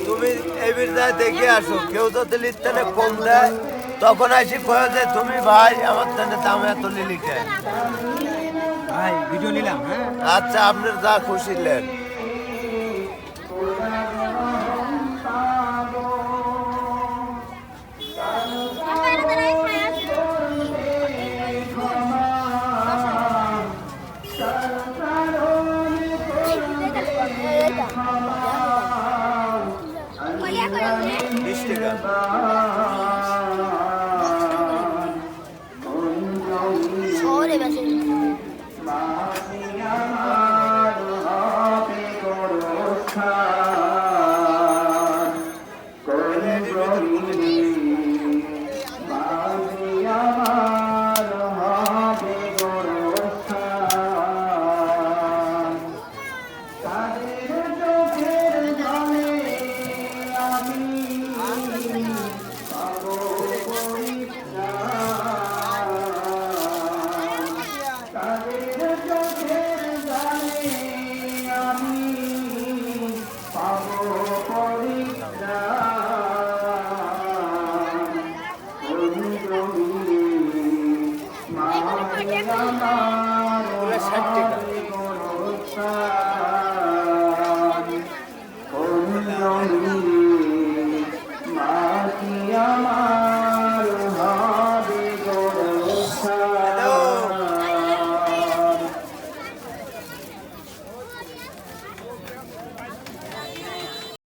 তুমি এই বিরদায় দেখে আসো, কেউ যদি লিখতে কম দেয় তখন আসি কয়ে যে তুমি ভাই আমার তাহলে দাম এত লিখে ভাই ভিডিও নিলাম। হ্যাঁ আচ্ছা, আপনার যা খুশি নেন। বিশ টাকা শহরে বেশি ষাট টাকা